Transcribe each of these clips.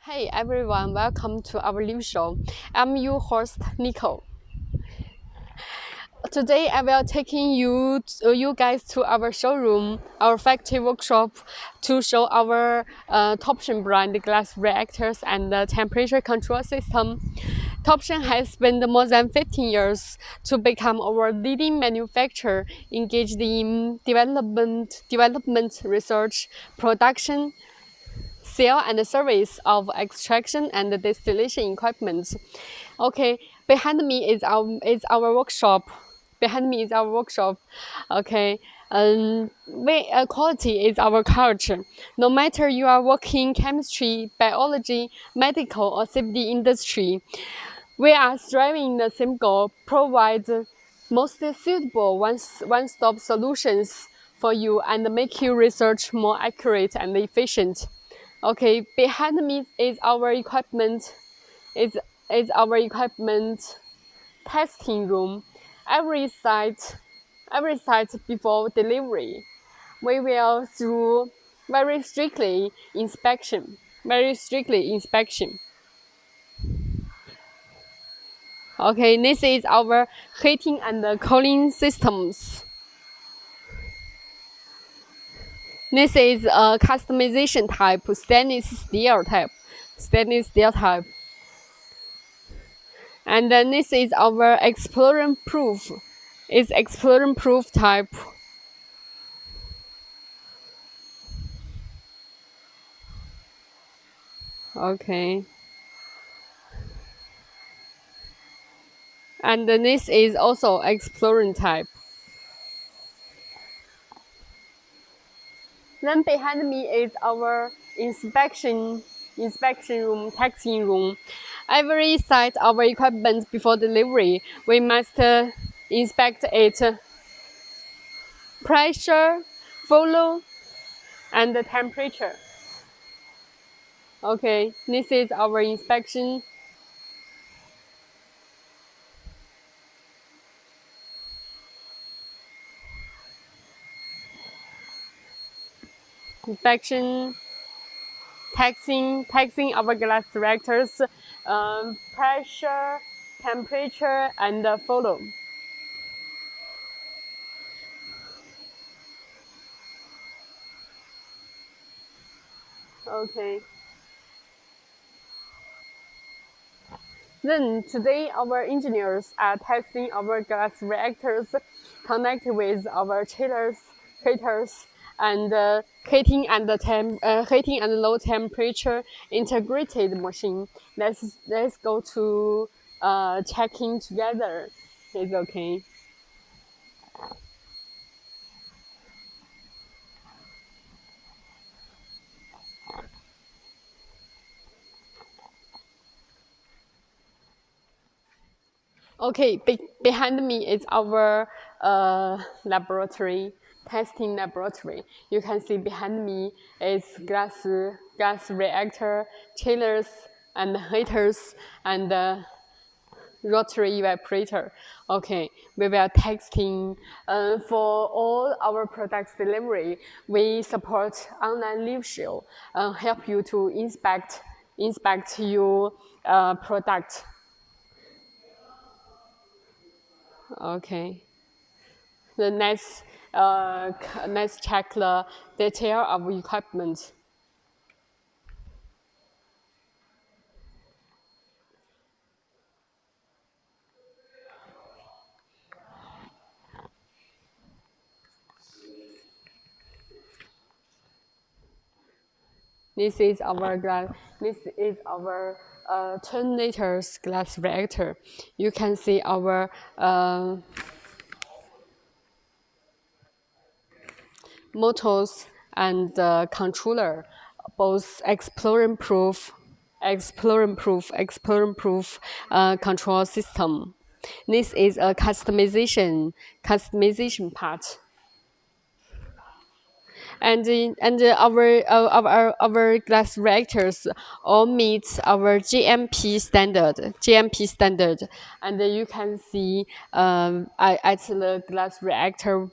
Hey everyone, welcome to our live show. I'm your host Nico. Today I will taking you guys to our showroom, our factory workshop, to show our Toption brand glass reactors and the temperature control system. Toption has spent more than 15 years to become our leading manufacturer engaged in development, research, production, sale and service of extraction and distillation equipment. Okay, behind me is our workshop. Behind me is our workshop. Okay, quality is our culture. No matter you are working chemistry, biology, medical, or safety industry, we are striving the same goal: provide most suitable one-stop solutions for you and make your research more accurate and efficient. Okay, behind me is our equipment. Is our equipment testing room. Every site, every site before delivery, we will through very strictly inspection. Very strictly inspection. Okay, this is our heating and cooling systems. This is a customization type, stainless steel type. Stainless steel type. And then this is our explosion proof. It's explosion proof type. Okay. And then this is also explosion type. Then behind me is our inspection room, testing room. Every site our equipment before delivery, we must inspect it pressure, flow, and the temperature. Okay, this is our inspection. Inspection, taxing our glass reactors, pressure, temperature, and flow. Okay. Then today our engineers are testing our glass reactors connected with our chillers, heaters, and heating and low temperature integrated machine. Let's go to checking together. It's okay. Okay, behind me is our laboratory, testing laboratory. You can see behind me is gas reactor, chillers, and heaters, and rotary evaporator. Okay, we will testing for all our products delivery. We support online live show, help you to inspect your product. Okay. The next check the detail of equipment. This is our glass. This is our 10 liters glass reactor. You can see our motors and controller, both explosion proof control system. This is a customization part. And our glass reactors all meet our GMP standard, and you can see at the glass reactor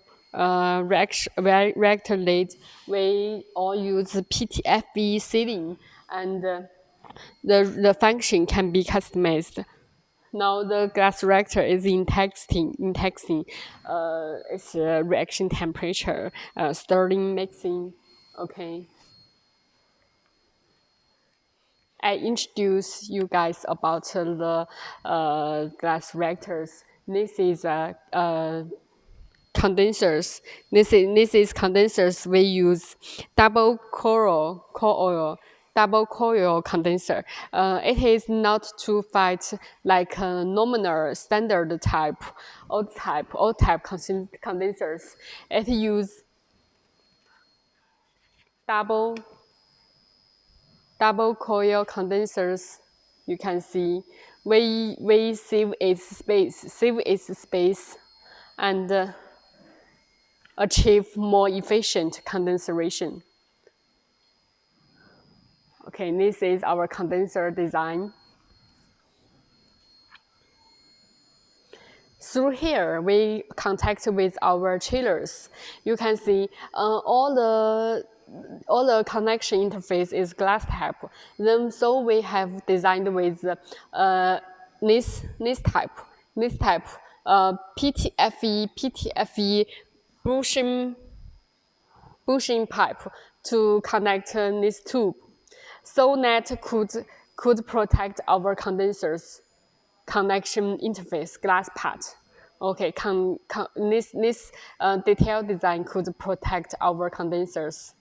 lid we all use PTFE sealing and the function can be customized. Now the glass reactor is in testing. It's reaction temperature, stirring, mixing. Okay. I introduce you guys about the glass reactors. This is condensers. This is condensers. We use double coil condenser. It is not to fight like a nominal standard type, old type condensers. It use double double coil condensers. You can see we save its space, and achieve more efficient condensation. Okay, this is our condenser design. Through here, we contact with our chillers. You can see all the connection interface is glass type. Then so we have designed with this type, PTFE bushing pipe to connect this tube, so that could protect our condensers connection interface glass part. Okay, this detailed design could protect our condensers.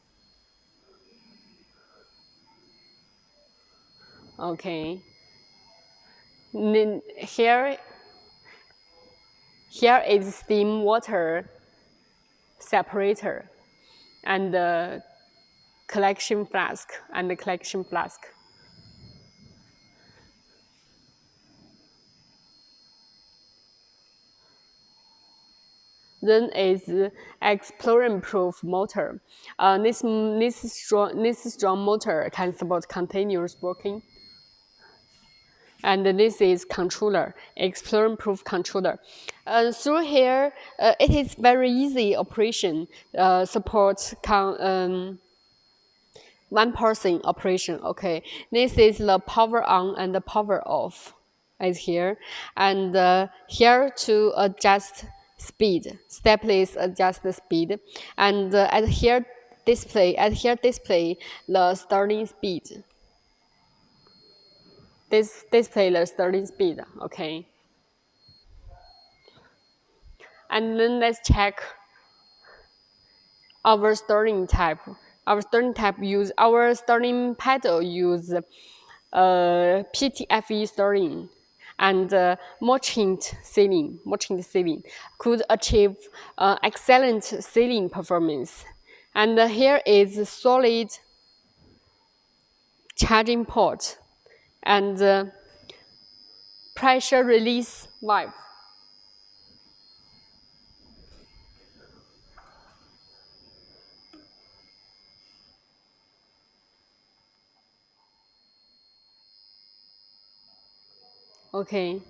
Okay. Then here is steam water separator and the collection flask Then is explosion-proof motor. This strong motor can support continuous working. And this is controller, explosion-proof controller. Through here, it is very easy operation. Support one person operation. Okay, this is the power on and the power off, is here, and here to adjust speed. Step is adjust the speed, and at here display the starting speed. This display the starting speed. Okay, and then let's check our starting type. Our starting pedal use PTFE starting and merchant sealing could achieve excellent sealing performance. And here is solid charging port and pressure release valve. Okay.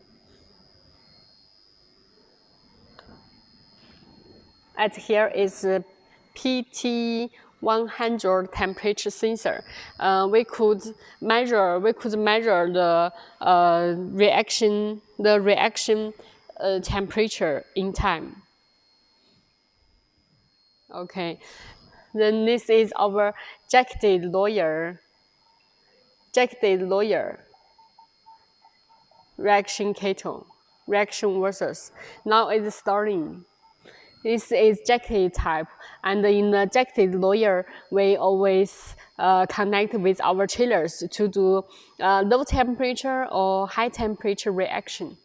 At here is PT 100 temperature sensor. We could measure the reaction temperature in time. Okay, then this is our jacketed lower reaction kettle, reaction versus. Now it's starting. This is jacketed type, and in the jacketed lower, we always connect with our chillers to do low temperature or high temperature reaction.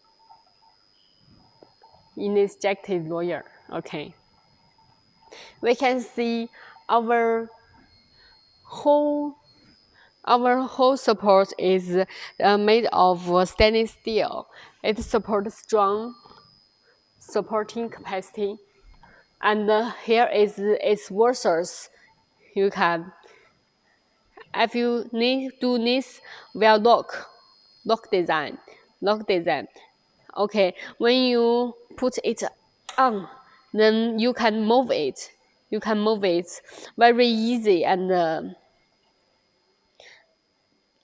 In this jacketed lower, okay, we can see our whole support is made of stainless steel. It supports strong supporting capacity. And here is its versus. You can, if you need do this, will lock design. Okay, when you put it on, then you can move it. Very easy, and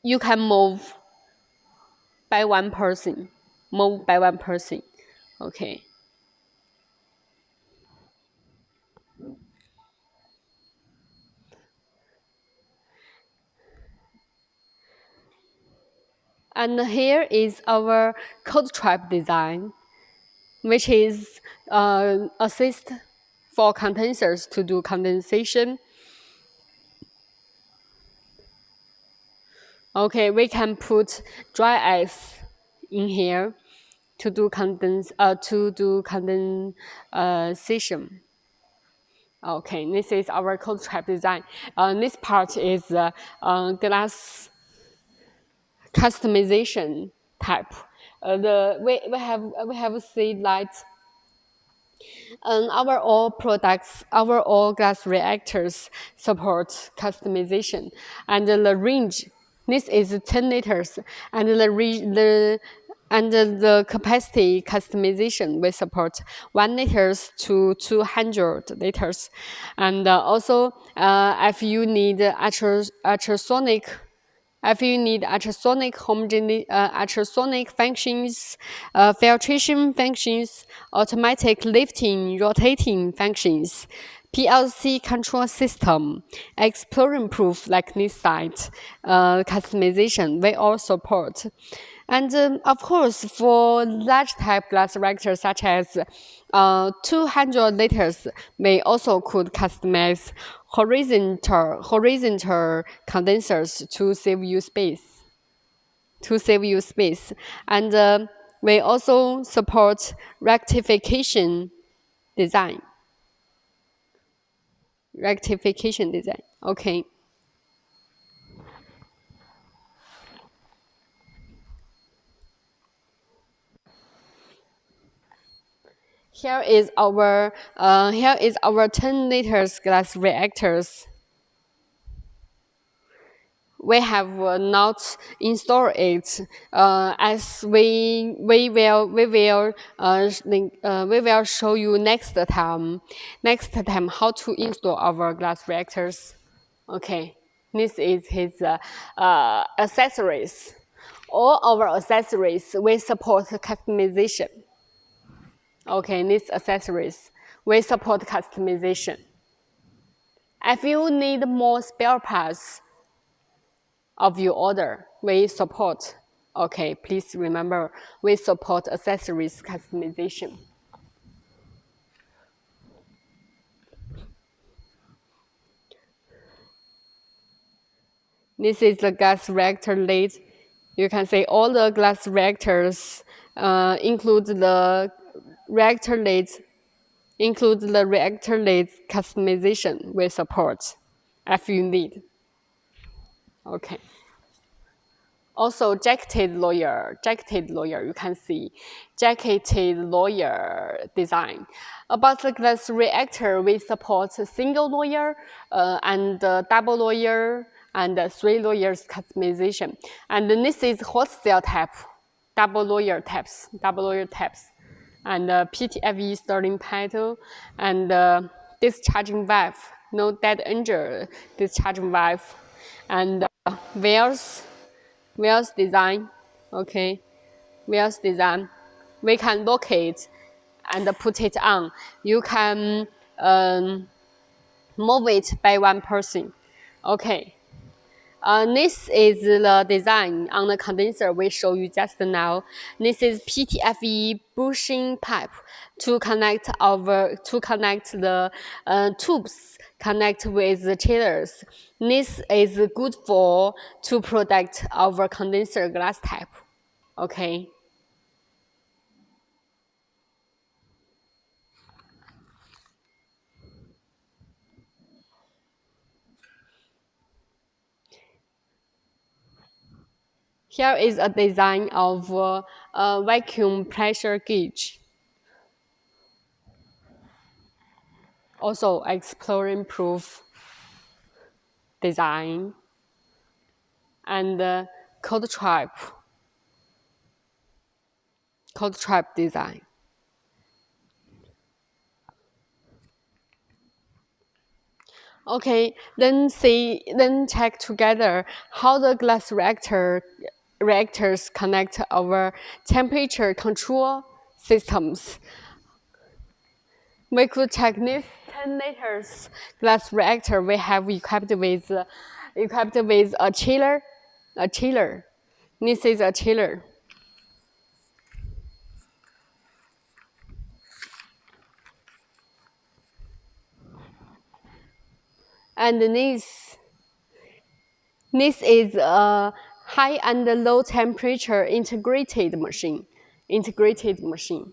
you can move by one person. Move by one person. Okay. And here is our cold trap design, which is assist for condensers to do condensation. Okay, we can put dry ice in here to do condensation. Okay, this is our cold trap design. This part is glass customization type. We have seen that our all products, our all gas reactors support customization, and the range. This is 10 liters, and the capacity customization we support 1 liters to 200 liters, and also if you need ultrasonic if you need ultrasonic functions, filtration functions, automatic lifting, rotating functions, PLC control system, exploring proof like this site, customization, we all support. And of course, for large type glass reactors such as 200 liters, we also could customize horizontal condensers to save you space. And we also support rectification design. Okay. Here is our 10 liters glass reactors. We have not installed it as we will show you next time how to install our glass reactors. Okay, this is his accessories. All our accessories we support customization. Okay, these accessories we support customization. If you need more spare parts of your order, we support. Okay, please remember, we support accessories customization. This is the gas reactor lid. You can see all the glass reactors include the reactor lids customization we support if you need. Okay. Also, jacketed lawyer, you can see jacketed lawyer design. About the glass reactor, we support single lawyer and double lawyer and 3 lawyers customization. And this is hot cell type, double lawyer types, and PTFE starting paddle and discharging valve, no dead end discharging valve, and wheels design. Okay, wheels design. We can lock it and put it on. You can move it by one person. Okay. This is the design on the condenser we show you just now. This is PTFE bushing pipe to connect the tubes connect with the chillers. This is good for to protect our condenser glass type. Okay. Here is a design of a vacuum pressure gauge. Also exploring proof design and cold trap design. Okay, then check together how the glass reactors connect our temperature control systems. We could check this 10 liters glass reactor we have equipped with a chiller. A chiller. This is a chiller. And this is a high and low temperature integrated machine. Integrated machine.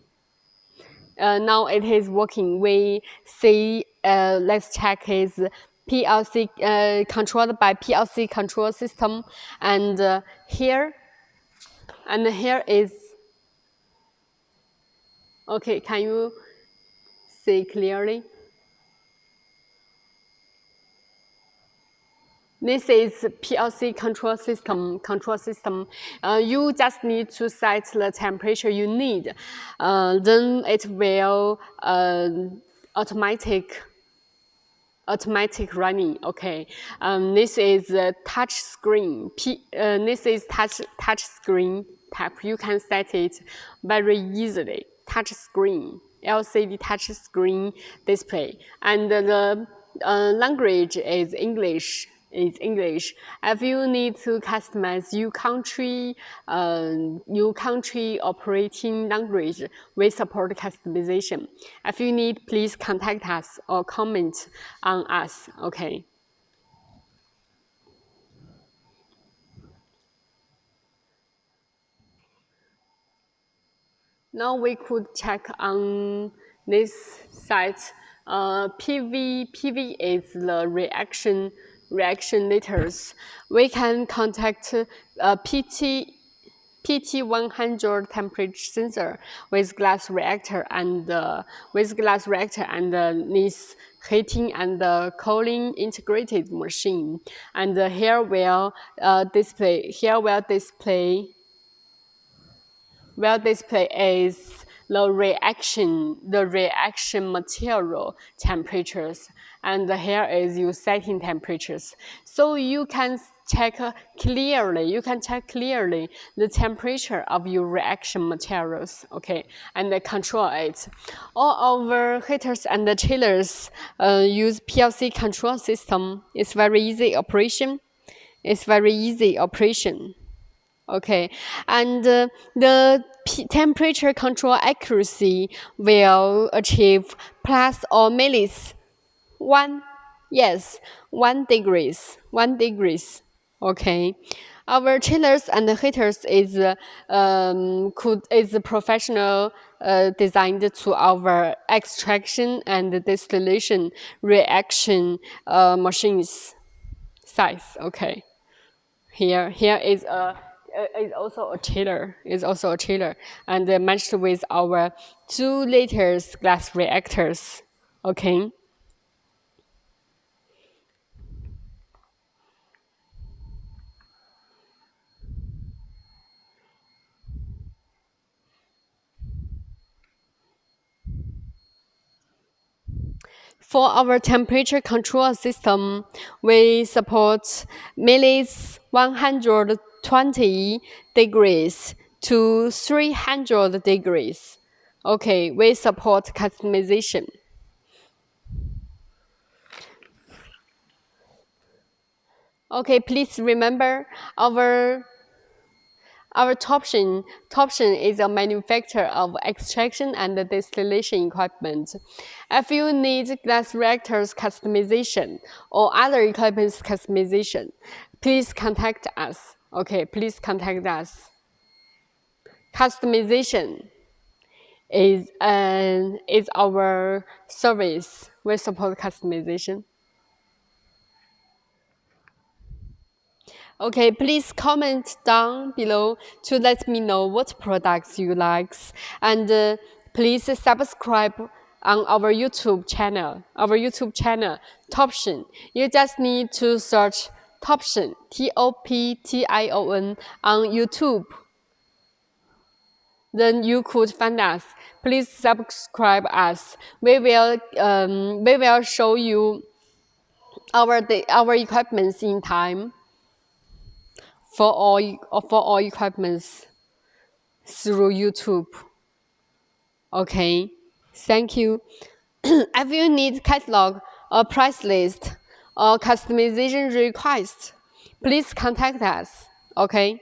Now it is working. We see, let's check is PLC controlled by PLC control system, and here is okay. Can you see clearly? This is PLC control system. You just need to set the temperature you need. Then it will automatic running. Okay. This is a touch screen. This is touch screen type. You can set it very easily. Touch screen, LCD touch screen display, and the language is English. If you need to customize your country operating language, we support customization. If you need, please contact us or comment on us. Okay. Now we could check on this site. PV is the reaction liters. We can contact PT 100 temperature sensor with glass reactor and this heating and cooling integrated machine. And here will display is the reaction material temperatures, and here is your setting temperatures. So you can check clearly the temperature of your reaction materials, okay, and control it. All our heaters and the chillers use PLC control system. It's very easy operation. Okay, and the temperature control accuracy will achieve plus or minus 1, yes, 1 degrees. Okay, our chillers and heaters is professional designed to our extraction and distillation reaction machines size. Okay. Here is also a chiller. And matched with our 2 liters glass reactors. Okay. For our temperature control system, we support minus 120 degrees to 300 degrees. Okay, we support customization. Okay, please remember our Toption is a manufacturer of extraction and distillation equipment. If you need glass reactors customization or other equipment customization, please contact us. Okay, please contact us. Customization is our service. We support customization. Okay, please comment down below to let me know what products you like, and please subscribe on our YouTube channel. Toption. You just need to search Toption, Toption, on YouTube. Then you could find us. Please subscribe us. We will show you our equipments in time for all equipments through YouTube. Okay, thank you. If you need catalog, a price list, or customization request, please contact us. Okay.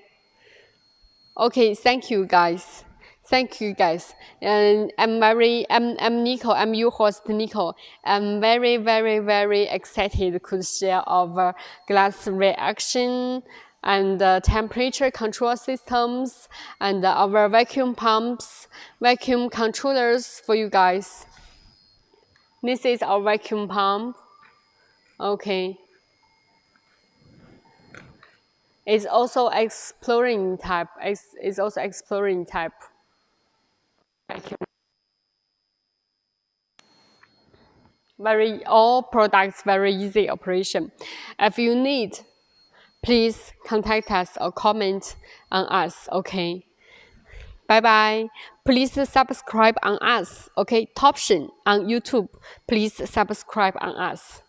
Okay. Thank you, guys. Thank you, guys. And I'm Nico. I'm your host, Nico. I'm very, very, very excited to share our glass reaction and temperature control systems and our vacuum pumps, vacuum controllers for you guys. This is our vacuum pump. Okay. It's also exploring type. It's also exploring type. Vacuum. All products very easy operation. If you need, please contact us or comment on us. Okay. Bye bye. Please subscribe on us. Okay. Toption on YouTube. Please subscribe on us.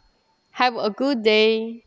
Have a good day.